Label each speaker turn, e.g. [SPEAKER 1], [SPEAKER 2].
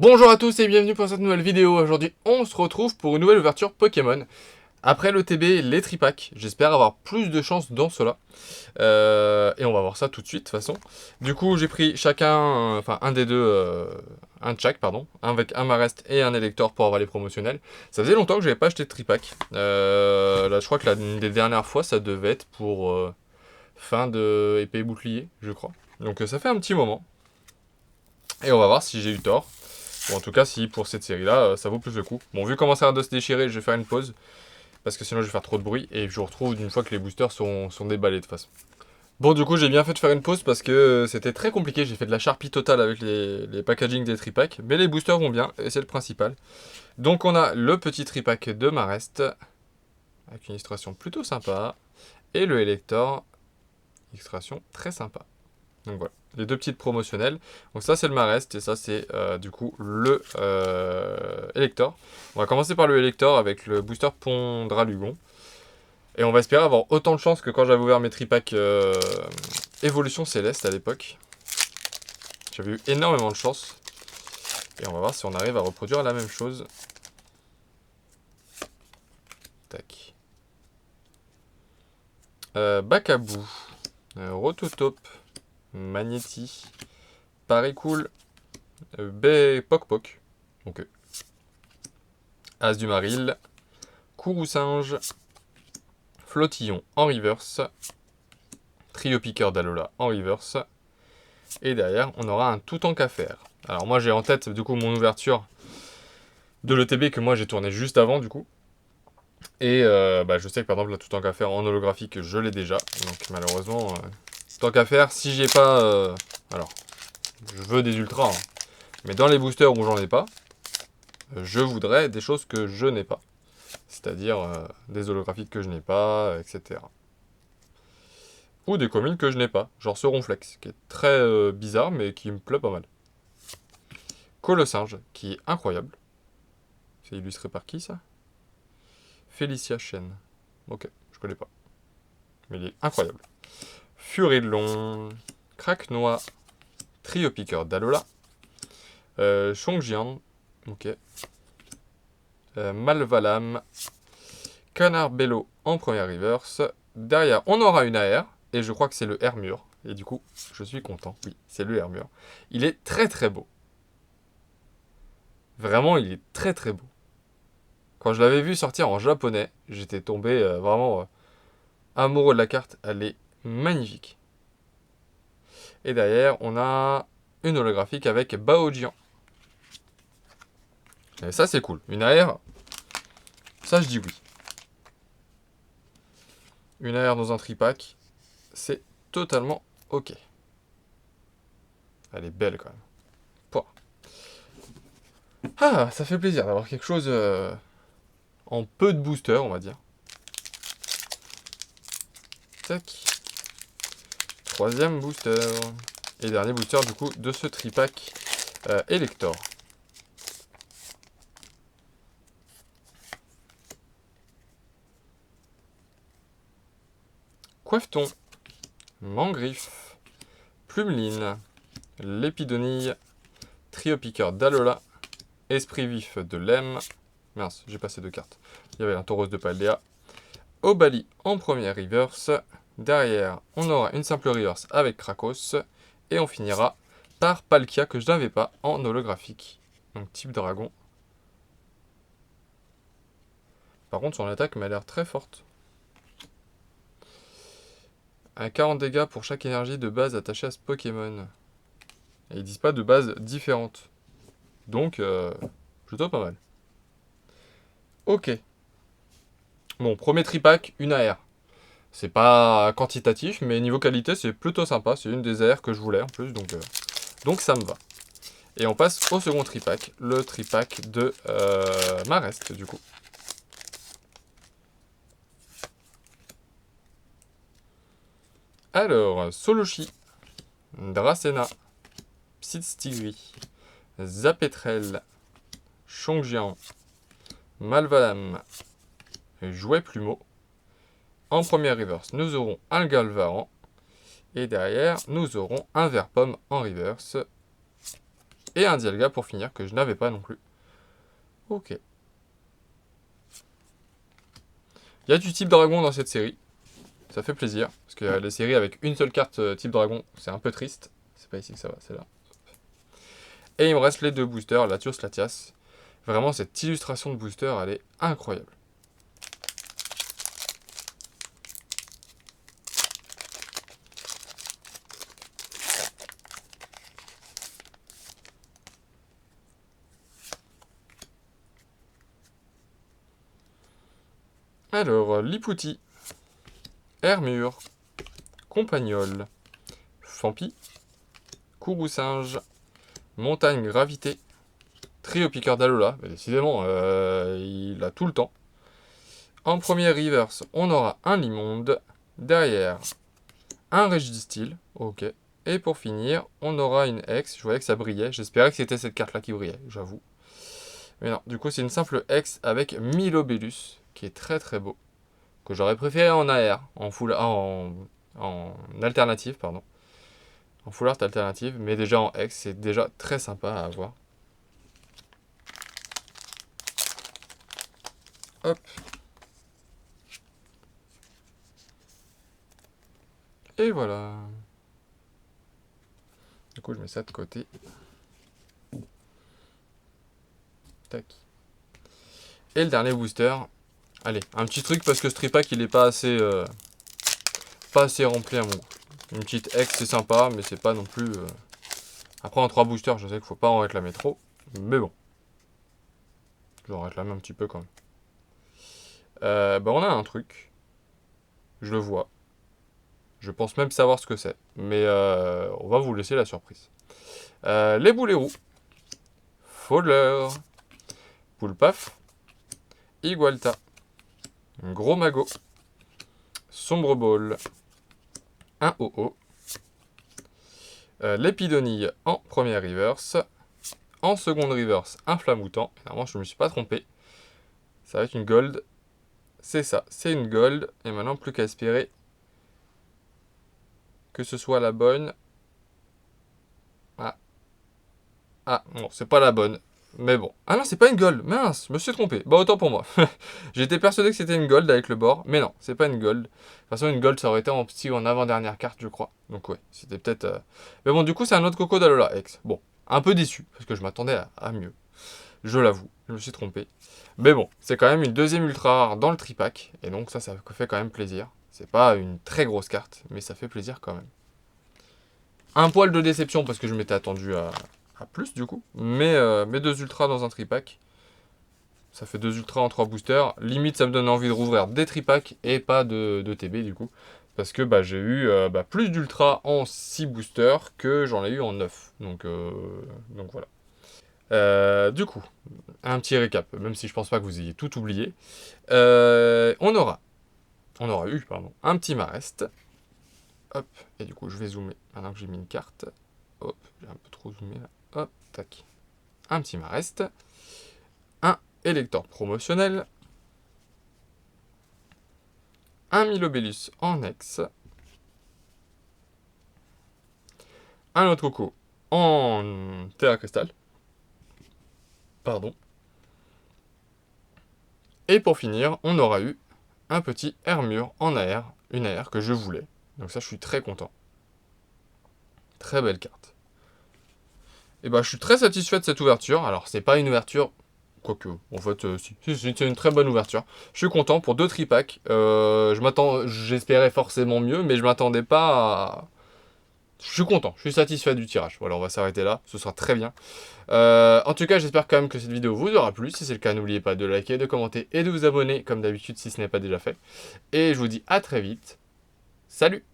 [SPEAKER 1] Bonjour à tous et bienvenue pour cette nouvelle vidéo. Aujourd'hui, on se retrouve pour une nouvelle ouverture Pokémon. Après le TB, les tripacks. J'espère avoir plus de chance dans cela. Et on va voir ça tout de suite, de toute façon. Du coup, j'ai pris chacun, enfin un des deux, un de chaque, pardon. Un avec un Marest et un Elector pour avoir les promotionnels. Ça faisait longtemps que je n'avais pas acheté de tripack. Là, je crois que une des dernières fois, ça devait être pour fin de épée et bouclier, je crois. Donc ça fait un petit moment. Et on va voir si j'ai eu tort. Ou en tout cas, si pour cette série-là, ça vaut plus le coup. Bon, vu comment ça a de se déchirer, je vais faire une pause. Parce que sinon, je vais faire trop de bruit. Et je vous retrouve une fois que les boosters sont déballés, de toute façon. Bon, du coup, j'ai bien fait de faire une pause parce que c'était très compliqué. J'ai fait de la charpie totale avec les packaging des tripacks. Mais les boosters vont bien, et c'est le principal. Donc, on a le petit tripack de Marest. Avec une illustration plutôt sympa. Et le Elector. Illustration très sympa. Donc voilà, les deux petites promotionnelles. Donc ça c'est le Marest et ça c'est du coup le Elector. On va commencer par le Elector avec le booster Pondralugon. Et on va espérer avoir autant de chance que quand j'avais ouvert mes tripacks Évolution Céleste à l'époque. J'avais eu énormément de chance. Et on va voir si on arrive à reproduire la même chose. Tac. Bakabou. Rototope. Magnéti. Paricool. Poc Poc. Donc As du Maril, Kourou-Singe, Flottillon en reverse, Trio Piqueur d'Alola en reverse, et derrière on aura un tout en qu'à faire. Alors moi j'ai en tête du coup mon ouverture de l'ETB que moi j'ai tourné juste avant du coup. Et je sais que par exemple la tout en qu'à faire en holographique je l'ai déjà. Donc malheureusement, tant qu'à faire, si j'ai pas... alors, je veux des ultras, hein, mais dans les boosters où j'en ai pas, je voudrais des choses que je n'ai pas. C'est-à-dire des holographiques que je n'ai pas, etc. Ou des communes que je n'ai pas, genre ce Ronflex, qui est très bizarre, mais qui me plaît pas mal. Colossinge, qui est incroyable. C'est illustré par qui, ça? Félicia Chen. Ok, je connais pas. Mais il est incroyable. Furilon, Craquenois, Trio Piqueur d'Alola, Chongjian, ok. Malvalam, Canard Bello en première reverse. Derrière, on aura une AR, et je crois que c'est le Hermure. Et du coup, je suis content. Oui, c'est le Hermure. Il est très très beau. Vraiment, il est très très beau. Quand je l'avais vu sortir en japonais, j'étais tombé vraiment amoureux de la carte. Elle est magnifique. Et derrière, on a une holographique avec Baojian. Et ça, c'est cool. Une AR, ça, je dis oui. Une AR dans un tripack, c'est totalement ok. Elle est belle quand même. Pouah. Ah, ça fait plaisir d'avoir quelque chose en peu de booster, on va dire. Tac. Troisième booster. Et dernier booster du coup de ce tripack Elector. Coiffeton, Mangriffe, Plumeline, Lépidonille, Trio Piqueur d'Alola, Esprit Vif de Lem. Mince, j'ai passé deux cartes. Il y avait un Tauros de Paldea. Obali en première reverse. Derrière, on aura une simple reverse avec Krakos. Et on finira par Palkia que je n'avais pas en holographique. Donc type dragon. Par contre, son attaque m'a l'air très forte. À 40 dégâts pour chaque énergie de base attachée à ce Pokémon. Et ils disent pas de base différentes. Donc, plutôt pas mal. Ok. Bon, premier tripack, une AR. C'est pas quantitatif, mais niveau qualité, c'est plutôt sympa. C'est une des AR que je voulais en plus, donc ça me va. Et on passe au second tripack, le tripack de Marest, du coup. Alors, Solochi, Dracena, Psitstigui, Zapetrel, Chongjian, Malvalam, Jouet Plumeau. En première reverse, nous aurons un Galvaran. Et derrière, nous aurons un Verpomme en reverse. Et un Dialga pour finir, que je n'avais pas non plus. Ok. Il y a du type dragon dans cette série. Ça fait plaisir. Parce que les séries avec une seule carte type dragon, c'est un peu triste. C'est pas ici que ça va, c'est là. Et il me reste les 2 boosters, Latios, Latias. Vraiment, cette illustration de booster, elle est incroyable. Alors, Lipouti, Hermure, Compagnol, Fampi, Kourou-Singe, Montagne Gravité, Trio Piqueur d'Alola, décidément, il a tout le temps. En premier reverse, on aura un Limonde, derrière, un Registeel, ok. Et pour finir, on aura une Hex, je voyais que ça brillait, j'espérais que c'était cette carte-là qui brillait, j'avoue. Mais non, du coup c'est une simple Hex avec Milobellus, qui est très très beau. Que j'aurais préféré en AR, en alternative, pardon. En full art alternative, mais déjà en Hex, c'est déjà très sympa à avoir. Hop. Et voilà. Du coup, je mets ça de côté. Tac. Et le dernier booster. Allez, un petit truc parce que ce tripack, il est pas assez rempli à mon goût. Une petite Hex, c'est sympa, mais c'est pas non plus... Après, en 3 boosters, je sais qu'il faut pas en réclamer trop. Mais bon. Je vais en réclamer un petit peu quand même. Bah, on a un truc. Je le vois. Je pense même savoir ce que c'est. Mais on va vous laisser la surprise. Les boulets roux. Fowler. Poulpaf. Igualta. Gros Mago. Sombre Ball. Un OO. L'Épidonille en première reverse. En seconde reverse, un Flamoutant. Normalement, je ne me suis pas trompé. Ça va être une gold. C'est ça, c'est une gold. Et maintenant, plus qu'à espérer que ce soit la bonne. Ah, bon, c'est pas la bonne. Mais bon. Ah non, c'est pas une gold. Mince, je me suis trompé. Bah, autant pour moi. J'étais persuadé que c'était une gold avec le bord. Mais non, c'est pas une gold. De toute façon, une gold, ça aurait été en petit ou en avant-dernière carte, je crois. Donc, ouais, c'était peut-être... Mais bon, du coup, c'est un autre Coco d'Alola X. Bon, un peu déçu, parce que je m'attendais à mieux. Je l'avoue, je me suis trompé. Mais bon, c'est quand même une deuxième ultra rare dans le tripack. Et donc, ça fait quand même plaisir. C'est pas une très grosse carte, mais ça fait plaisir quand même. Un poil de déception, parce que je m'étais attendu à plus du coup. Mais 2 ultras dans un tripack, ça fait 2 ultras en 3 boosters. Limite, ça me donne envie de rouvrir des tripacks et pas de TB du coup. Parce que j'ai eu plus d'ultras en 6 boosters que j'en ai eu en 9. Donc voilà. Du coup, un petit récap, même si je pense pas que vous ayez tout oublié. On aura eu un petit Marest. Hop, et du coup je vais zoomer maintenant que j'ai mis une carte. Hop, j'ai un peu trop zoomé là. Hop, tac. Un petit Marest. Un électeur promotionnel. Un Milobellus en ex. Un autre coco en terre cristal. Pardon. Et pour finir, on aura eu un petit Hermure en AR. Une AR que je voulais. Donc ça, je suis très content. Très belle carte. Et je suis très satisfait de cette ouverture. Alors, c'est pas une ouverture... Quoique, en fait, si. C'est une très bonne ouverture. Je suis content pour 2 tripacks. J'espérais forcément mieux, mais je m'attendais pas à... Je suis content, je suis satisfait du tirage. Voilà, on va s'arrêter là, ce sera très bien. En tout cas, j'espère quand même que cette vidéo vous aura plu. Si c'est le cas, n'oubliez pas de liker, de commenter et de vous abonner, comme d'habitude, si ce n'est pas déjà fait. Et je vous dis à très vite. Salut!